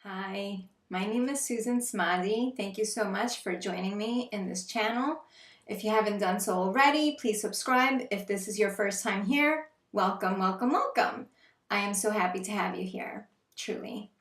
Hi, my name is Suzan Smadi. Thank you so much for joining me in this channel. If you haven't done so already, please subscribe. If this is your first time here, welcome, welcome, welcome. I am so happy to have you here, truly.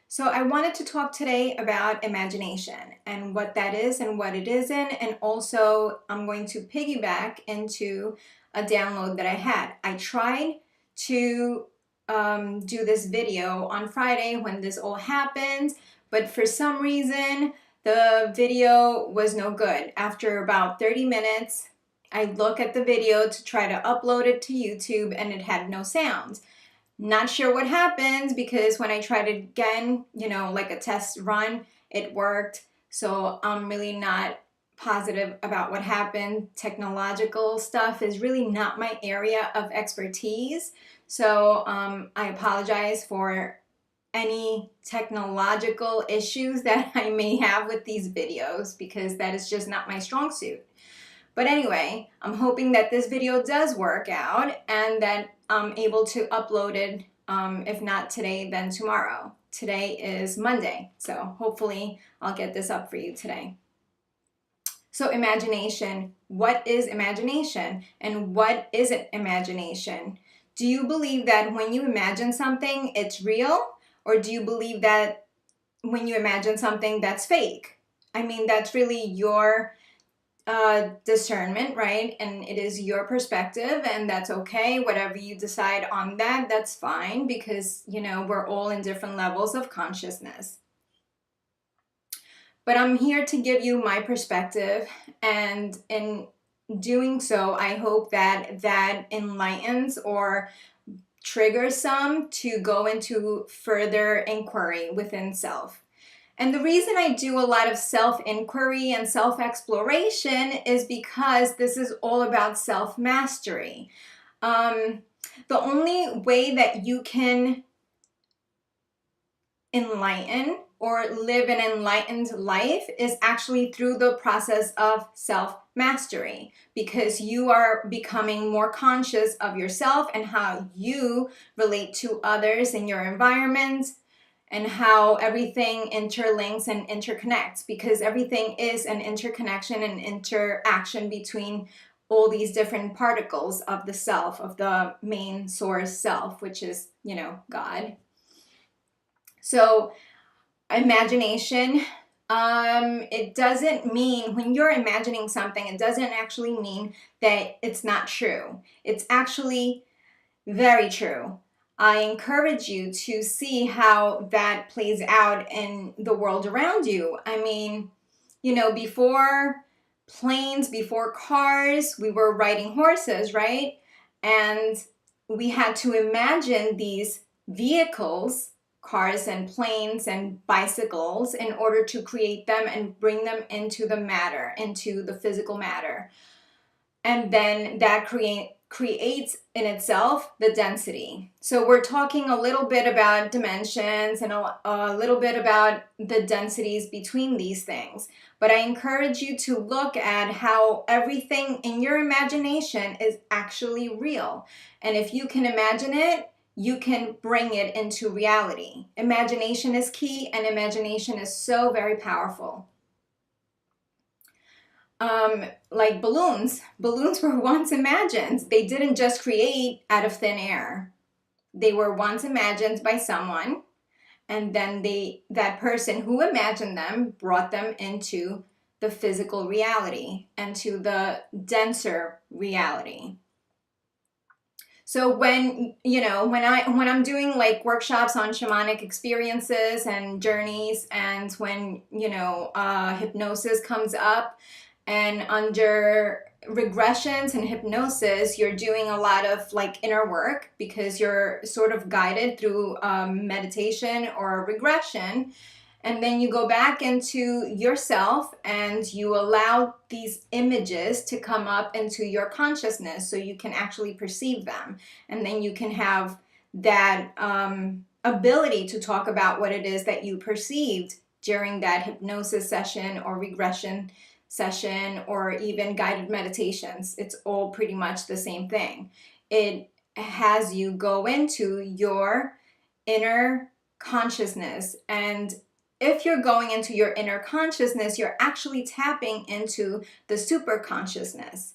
So I wanted to talk today about imagination and what that is and what it isn't, and also I'm going to piggyback into a download that I had. I tried to do this video on Friday when this all happened, but for some reason the video was no good. After about 30 minutes, I look at the video to try to upload it to YouTube and it had no sound. Not sure what happened because when I tried it again, like a test run, it worked. So I'm really not positive about what happened. Technological stuff is really not my area of expertise. So I apologize for any technological issues that I may have with these videos because that is just not my strong suit. But anyway, I'm hoping that this video does work out and that I'm able to upload it, if not today, then tomorrow. Today is Monday, so hopefully I'll get this up for you today. So imagination, what is imagination and what isn't imagination? Do you believe that when you imagine something, it's real? Or do you believe that when you imagine something, that's fake? I mean, that's really your discernment, right? And it is your perspective, and that's okay. Whatever you decide on that, that's fine because, we're all in different levels of consciousness. But I'm here to give you my perspective, and in doing so, I hope that that enlightens or triggers some to go into further inquiry within self. And the reason I do a lot of self-inquiry and self-exploration is because this is all about self-mastery. The only way that you can enlighten or live an enlightened life is actually through the process of self-mastery, because you are becoming more conscious of yourself and how you relate to others in your environment, and how everything interlinks and interconnects, because everything is an interconnection and interaction between all these different particles of the self, of the main source self, which is, God. So imagination, it doesn't mean, when you're imagining something, it doesn't actually mean that it's not true. It's actually very true. I encourage you to see how that plays out in the world around you. I mean, before planes, before cars, we were riding horses, right? And we had to imagine these vehicles, cars and planes and bicycles, in order to create them and bring them into the matter, into the physical matter. And then that creates in itself the density. So we're talking a little bit about dimensions and a little bit about the densities between these things. But I encourage you to look at how everything in your imagination is actually real. And if you can imagine it, you can bring it into reality. Imagination is key, and imagination is so very powerful. Like balloons. Balloons were once imagined. They didn't just create out of thin air. They were once imagined by someone, and then that person who imagined them brought them into the physical reality and to the denser reality. So when I'm doing like workshops on shamanic experiences and journeys, and when hypnosis comes up, and under regressions and hypnosis, you're doing a lot of like inner work because you're sort of guided through meditation or regression. And then you go back into yourself and you allow these images to come up into your consciousness so you can actually perceive them. And then you can have that ability to talk about what it is that you perceived during that hypnosis session or regression session or even guided meditations. It's all pretty much the same thing. It has you go into your inner consciousness. And if you're going into your inner consciousness, you're actually tapping into the super consciousness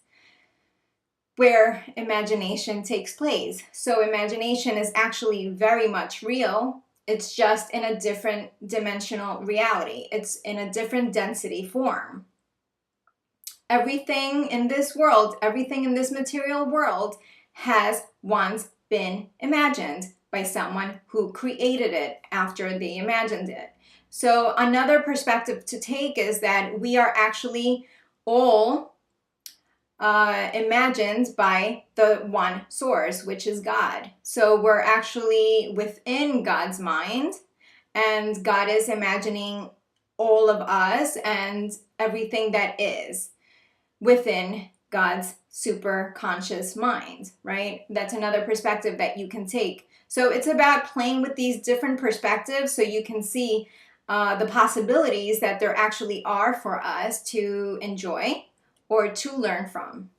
where imagination takes place. So imagination is actually very much real. It's just in a different dimensional reality. It's in a different density form. Everything in this world, everything in this material world has once been imagined by someone who created it after they imagined it. So another perspective to take is that we are actually all imagined by the one source, which is God. So we're actually within God's mind, and God is imagining all of us and everything that is within God's super conscious mind, right? That's another perspective that you can take. So it's about playing with these different perspectives so you can see the possibilities that there actually are for us to enjoy or to learn from.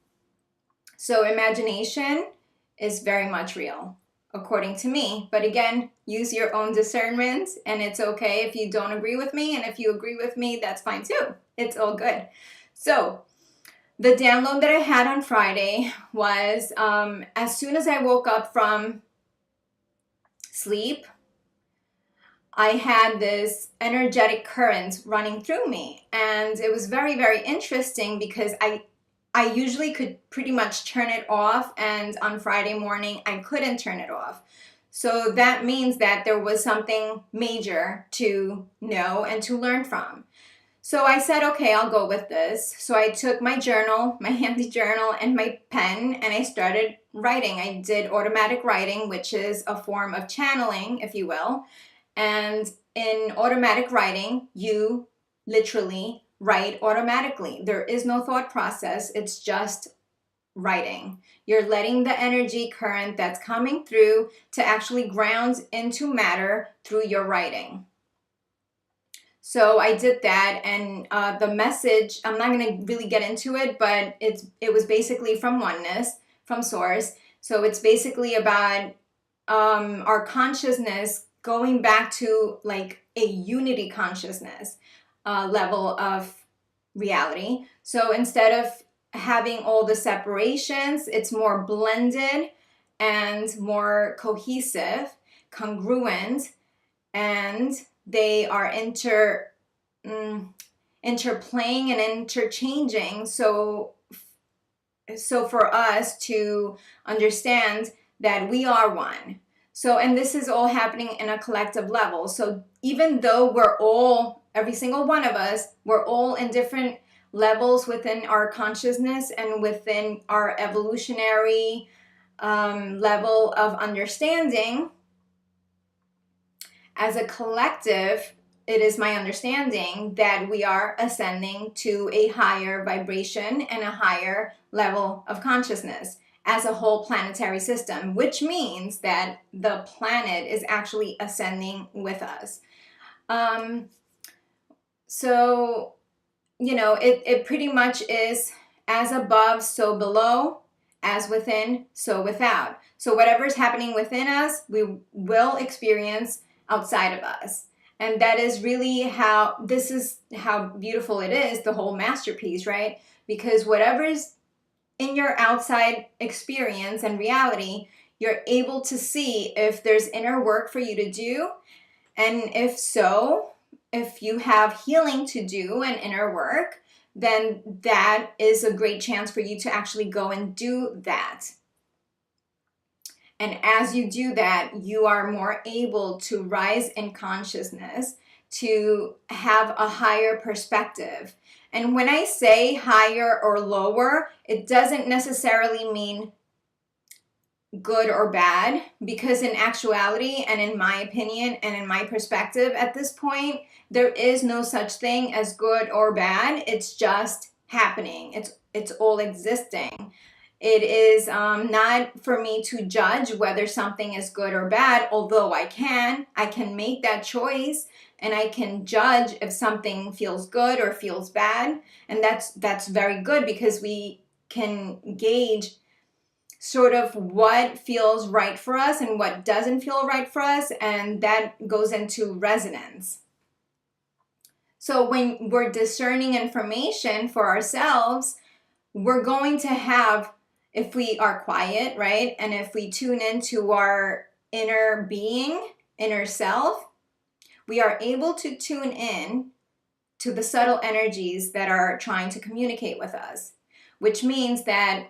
So imagination is very much real, according to me. But again, use your own discernment, and it's okay if you don't agree with me. And if you agree with me, that's fine too. It's all good. So the download that I had on Friday was as soon as I woke up from sleep, I had this energetic current running through me. And it was very, very interesting because I usually could pretty much turn it off. And on Friday morning, I couldn't turn it off. So that means that there was something major to know and to learn from. So I said, okay, I'll go with this. So I took my journal, my handy journal, and my pen, and I started writing. I did automatic writing, which is a form of channeling, if you will. And in automatic writing, you literally write automatically. There is no thought process. It's just writing. You're letting the energy current that's coming through to actually ground into matter through your writing. So I did that, and the message, I'm not going to really get into it, but it was basically from oneness, from source. So it's basically about our consciousness going back to like a unity consciousness level of reality. So instead of having all the separations, it's more blended and more cohesive, congruent, and they are interplaying and interchanging. So for us to understand that we are one. So, and this is all happening in a collective level. So even though we're all, every single one of us, we're all in different levels within our consciousness and within our evolutionary level of understanding, as a collective, it is my understanding that we are ascending to a higher vibration and a higher level of consciousness as a whole planetary system, which means that the planet is actually ascending with us. So, you know, it pretty much is as above, so below, as within, so without. So whatever is happening within us, we will experience outside of us. And that is really how, this is how beautiful it is, the whole masterpiece, right? Because whatever is in your outside experience and reality, you're able to see if there's inner work for you to do. And if so, if you have healing to do and inner work, then that is a great chance for you to actually go and do that. And as you do that, you are more able to rise in consciousness, to have a higher perspective. And when I say higher or lower, it doesn't necessarily mean good or bad, because in actuality, and in my opinion, and in my perspective at this point, there is no such thing as good or bad. It's just happening. It's all existing. It is not for me to judge whether something is good or bad, although I can make that choice, and I can judge if something feels good or feels bad. And that's very good, because we can gauge sort of what feels right for us and what doesn't feel right for us, and that goes into resonance. So when we're discerning information for ourselves, we're going to have, if we are quiet, right, and if we tune into our inner being, inner self, we are able to tune in to the subtle energies that are trying to communicate with us, which means that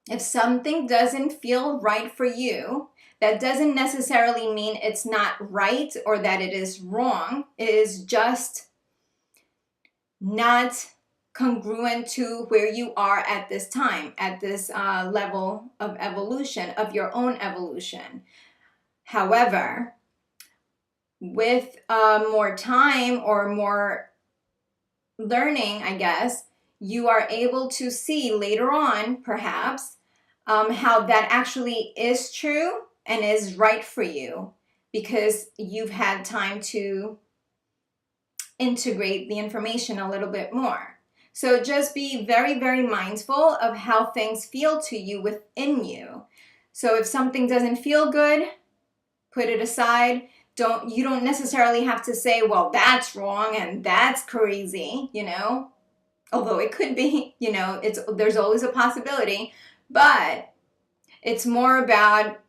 if something doesn't feel right for you, that doesn't necessarily mean it's not right or that it is wrong. It is just not congruent to where you are at this time, at this level of evolution, of your own evolution. However, with more time or more learning, I guess, you are able to see later on, perhaps, how that actually is true and is right for you because you've had time to integrate the information a little bit more. So just be very, very mindful of how things feel to you within you. So if something doesn't feel good, put it aside. You don't necessarily have to say, well, that's wrong and that's crazy, although it could be, there's always a possibility, but it's more about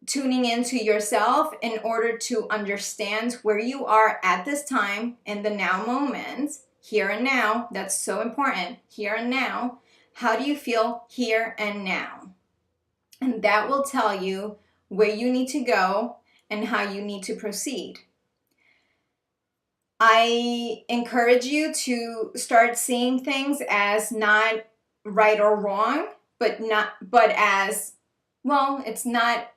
tuning into yourself in order to understand where you are at this time in the now moment, here and now. That's so important, here and now. How do you feel here and now? And that will tell you where you need to go and how you need to proceed. I encourage you to start seeing things as not right or wrong, but as, well, it's not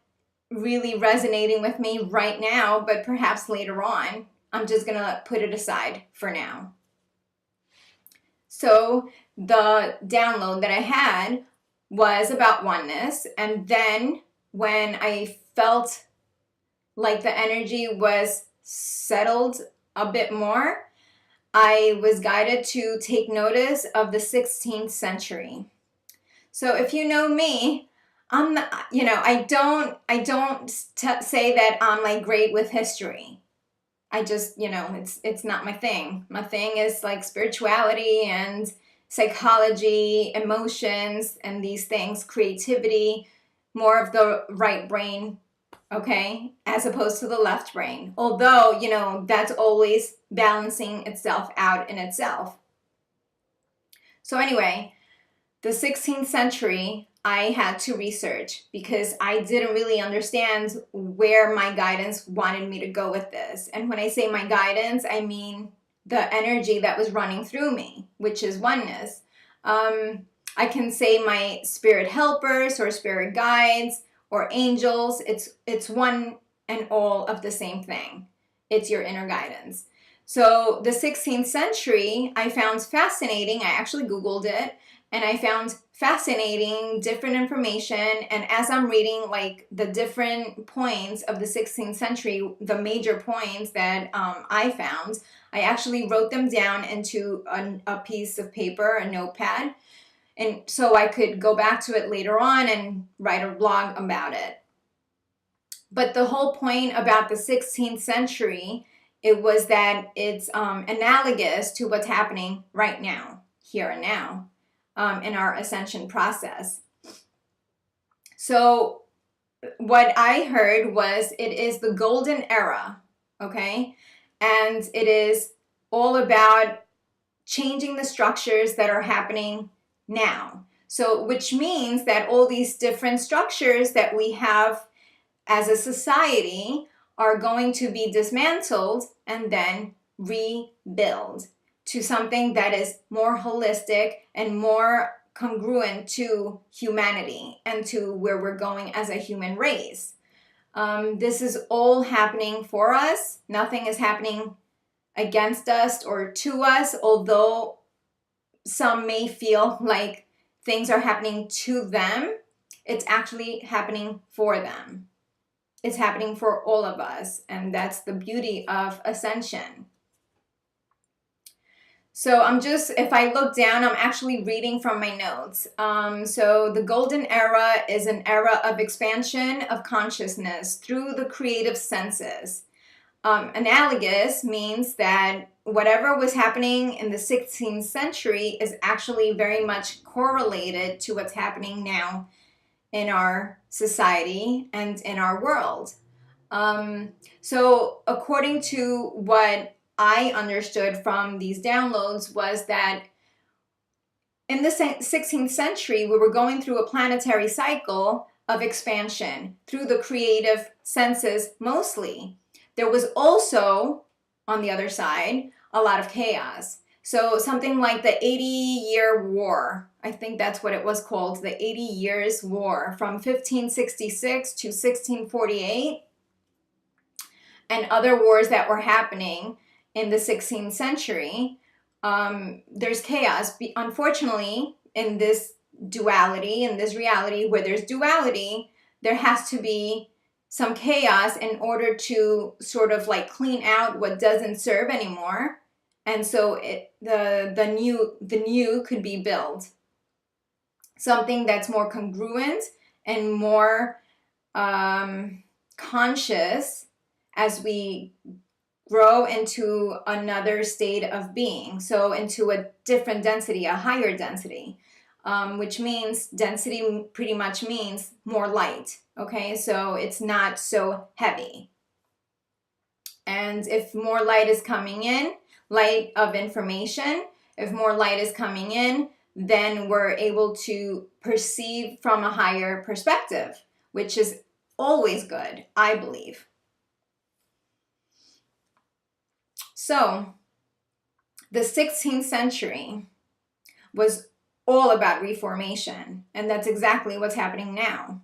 really resonating with me right now, but perhaps later on. I'm just gonna put it aside for now. So the download that I had was about oneness, and then when I felt like the energy was settled a bit more, I was guided to take notice of the 16th century. So if you know me, I'm not, I don't say that I'm like great with history. I just, it's not my thing. My thing is like spirituality and psychology, emotions, and these things, creativity, more of the right brain, okay, as opposed to the left brain. Although, that's always balancing itself out in itself. So anyway, the 16th century, I had to research because I didn't really understand where my guidance wanted me to go with this. And when I say my guidance, I mean the energy that was running through me, which is oneness. I can say my spirit helpers or spirit guides or angels. It's one and all of the same thing. It's your inner guidance. So the 16th century, I found fascinating. I actually Googled it. And I found fascinating different information. And as I'm reading like the different points of the 16th century, the major points that I found, I actually wrote them down into a piece of paper, a notepad. And so I could go back to it later on and write a blog about it. But the whole point about the 16th century, it was that it's analogous to what's happening right now, here and now. In our ascension process. So what I heard was it is the golden era, okay? And it is all about changing the structures that are happening now. So which means that all these different structures that we have as a society are going to be dismantled and then rebuild to something that is more holistic and more congruent to humanity and to where we're going as a human race. This is all happening for us. Nothing is happening against us or to us, although some may feel like things are happening to them. It's actually happening for them. It's happening for all of us, and that's the beauty of ascension. So if I look down, I'm actually reading from my notes. So the golden era is an era of expansion of consciousness through the creative senses. Analogous means that whatever was happening in the 16th century is actually very much correlated to what's happening now in our society and in our world. So according to what I understood from these downloads was that in the 16th century, we were going through a planetary cycle of expansion through the creative senses mostly. There was also, on the other side, a lot of chaos. So something like the 80-year war, I think that's what it was called, the 80 Years' War from 1566 to 1648, and other wars that were happening in the 16th century. There's chaos. Unfortunately, in this duality, in this reality where there's duality, there has to be some chaos in order to sort of like clean out what doesn't serve anymore. And so the new could be built. Something that's more congruent and more conscious as we grow into another state of being, so into a different density, a higher density, which means density pretty much means more light, okay? So it's not so heavy. And if more light is coming in, light of information, if more light is coming in, then we're able to perceive from a higher perspective, which is always good, I believe. So the 16th century was all about Reformation, and that's exactly what's happening now.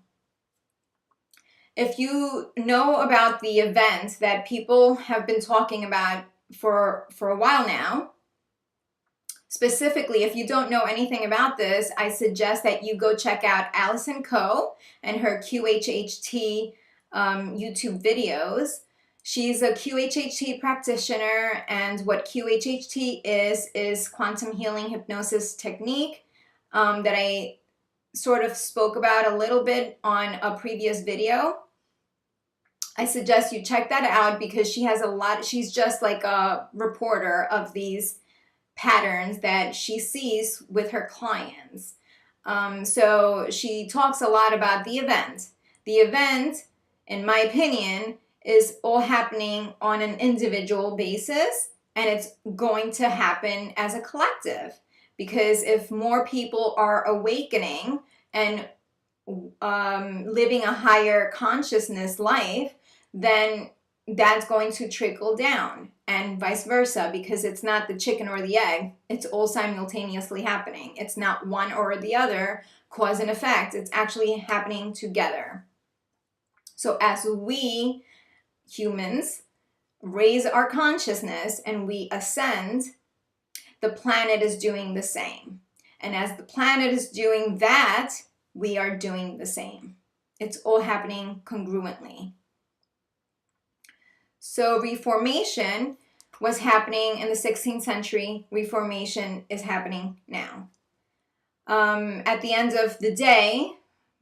If you know about the event that people have been talking about for a while now, specifically, if you don't know anything about this, I suggest that you go check out Allison Coe and her QHHT YouTube videos. She's a QHHT practitioner, and what QHHT is quantum healing hypnosis technique that I sort of spoke about a little bit on a previous video. I suggest you check that out because she has she's just like a reporter of these patterns that she sees with her clients. So she talks a lot about the event. The event, in my opinion, is all happening on an individual basis, and it's going to happen as a collective. Because if more people are awakening and living a higher consciousness life, then that's going to trickle down, and vice versa, because it's not the chicken or the egg. It's all simultaneously happening. It's not one or the other, cause and effect. It's actually happening together. So as we humans raise our consciousness and we ascend, the planet is doing the same. And as the planet is doing that, we are doing the same. It's all happening congruently. So Reformation was happening in the 16th century. Reformation is happening now. At the end of the day,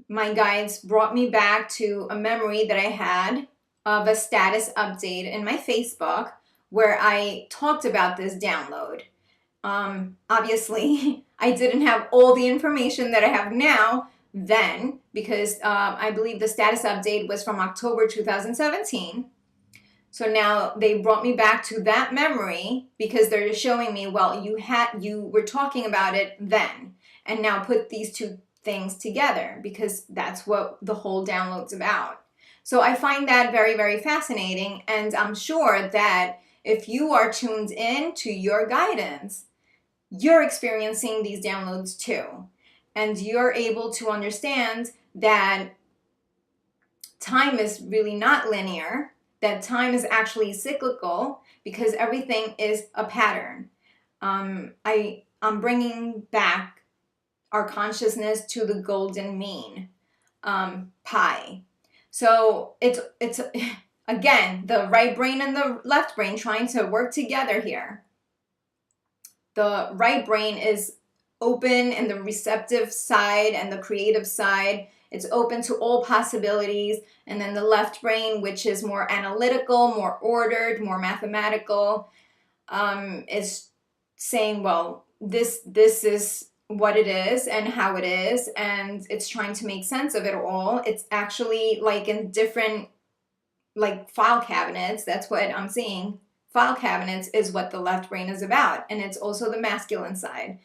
my guides brought me back to a memory that I had of a status update in my Facebook where I talked about this download. Obviously, I didn't have all the information that I have now then, because I believe the status update was from October 2017. So now they brought me back to that memory because they're showing me, well, you were talking about it then, and now put these two things together because that's what the whole download's about. So I find that very, very fascinating, and I'm sure that if you are tuned in to your guidance, you're experiencing these downloads too, and you're able to understand that time is really not linear, that time is actually cyclical because everything is a pattern. I'm bringing back our consciousness to the golden mean, pi. So it's again, the right brain and the left brain trying to work together here. the right brain is open and the receptive side and the creative side. It's open to all possibilities. And then the left brain, which is more analytical, more ordered, more mathematical, is saying, well, this is what it is and how it is, and it's trying to make sense of it all. It's actually like in different, like, file cabinets. That's what I'm seeing. File cabinets is what the left brain is about, and it's also the masculine side.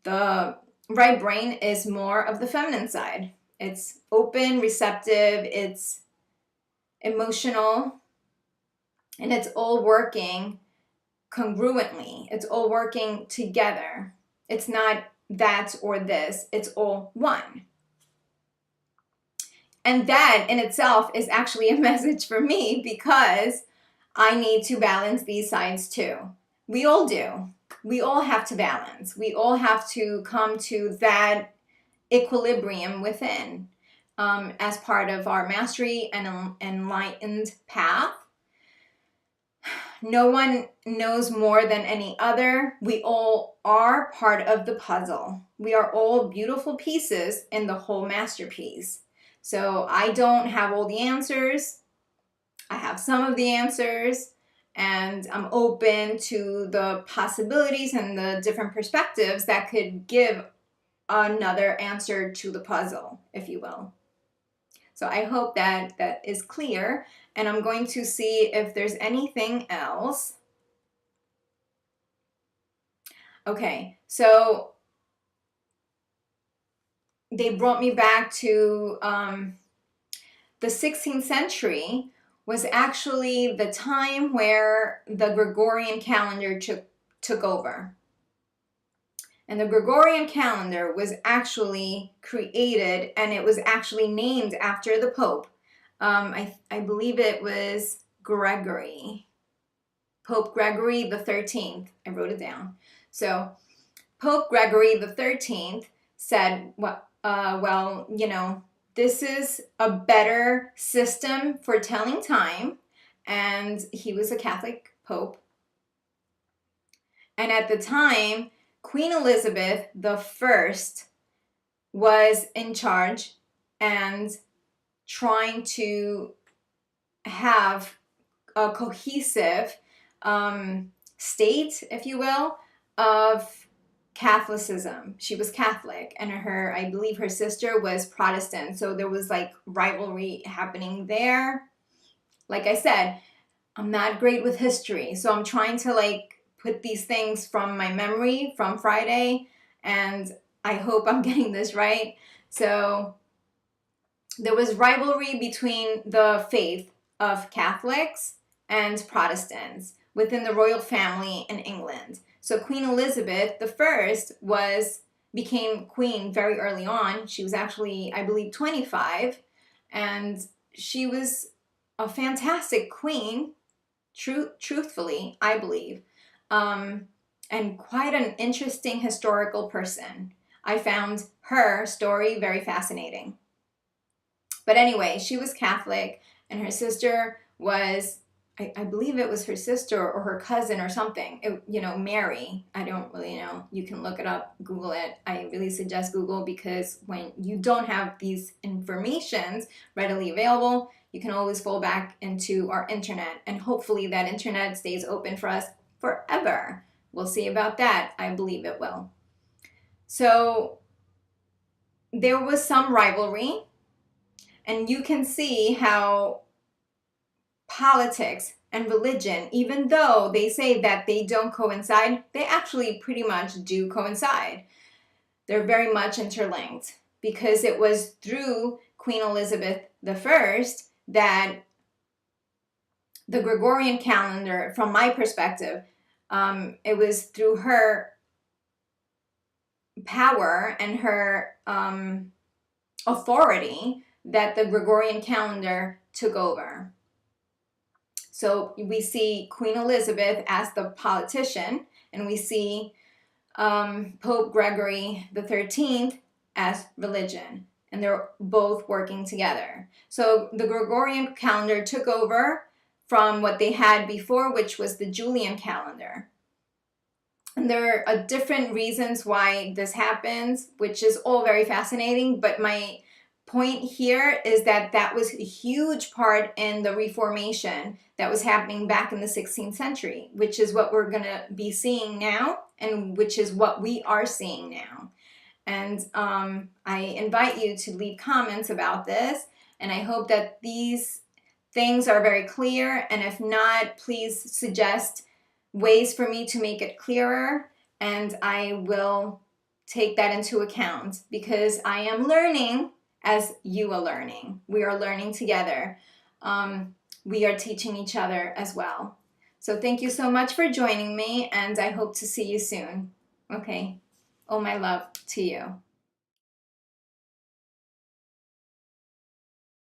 The right brain is more of the feminine side. It's open, receptive, it's emotional, and it's all working congruently. It's all working together. It's not that or this, it's all one. And that in itself is actually a message for me, because I need to balance these sides too. We all do. We all have to balance. We all have to come to that equilibrium within, as part of our mastery and enlightened path. No one knows more than any other. We all are part of the puzzle. We are all beautiful pieces in the whole masterpiece. So I don't have all the answers. I have some of the answers, and I'm open to the possibilities and the different perspectives that could give another answer to the puzzle, if you will. So I hope that that is clear, and I'm going to see if there's anything else. Okay, so they brought me back to the 16th century was actually the time where the Gregorian calendar took over. And the Gregorian calendar was actually created, and it was actually named after the Pope. I believe it was Gregory. Pope Gregory the 13th. I wrote it down. So Pope Gregory the 13th said, well, you know, this is a better system for telling time. And he was a Catholic Pope. And at the time, Queen Elizabeth I was in charge and trying to have a cohesive state, if you will, of Catholicism. She was Catholic, and I believe her sister was Protestant. So there was like rivalry happening there. Like I said, I'm not great with history, so I'm trying to like put these things from my memory from Friday, and I hope I'm getting this right. So there was rivalry between the faith of Catholics and Protestants within the royal family in England. So Queen Elizabeth I became queen very early on. She was actually, I believe, 25, and she was a fantastic queen, truthfully, I believe. And quite an interesting historical person. I found her story very fascinating. But anyway, she was Catholic, and her sister was, I believe it was her sister or her cousin or something. Mary. I don't really know. You can look it up, Google it. I really suggest Google, because when you don't have these informations readily available, you can always fall back into our internet, and hopefully that internet stays open for us forever. We'll see about that. I believe it will. So there was some rivalry, and you can see how politics and religion, even though they say that they don't coincide, they actually pretty much do coincide. They're very much interlinked, because it was through Queen Elizabeth I that the Gregorian calendar, from my perspective, it was through her power and her authority that the Gregorian calendar took over. So we see Queen Elizabeth as the politician, and we see Pope Gregory the 13th as religion, and they're both working together. So the Gregorian calendar took over from what they had before, which was the Julian calendar. And there are different reasons why this happens, which is all very fascinating. But my point here is that that was a huge part in the Reformation that was happening back in the 16th century, which is what we're going to be seeing now, and which is what we are seeing now. And I invite you to leave comments about this, and I hope that these things are very clear. And if not, please suggest ways for me to make it clearer, and I will take that into account, because I am learning as you are learning. We are learning together. We are teaching each other as well. So thank you so much for joining me, and I hope to see you soon. Okay. All my love to you.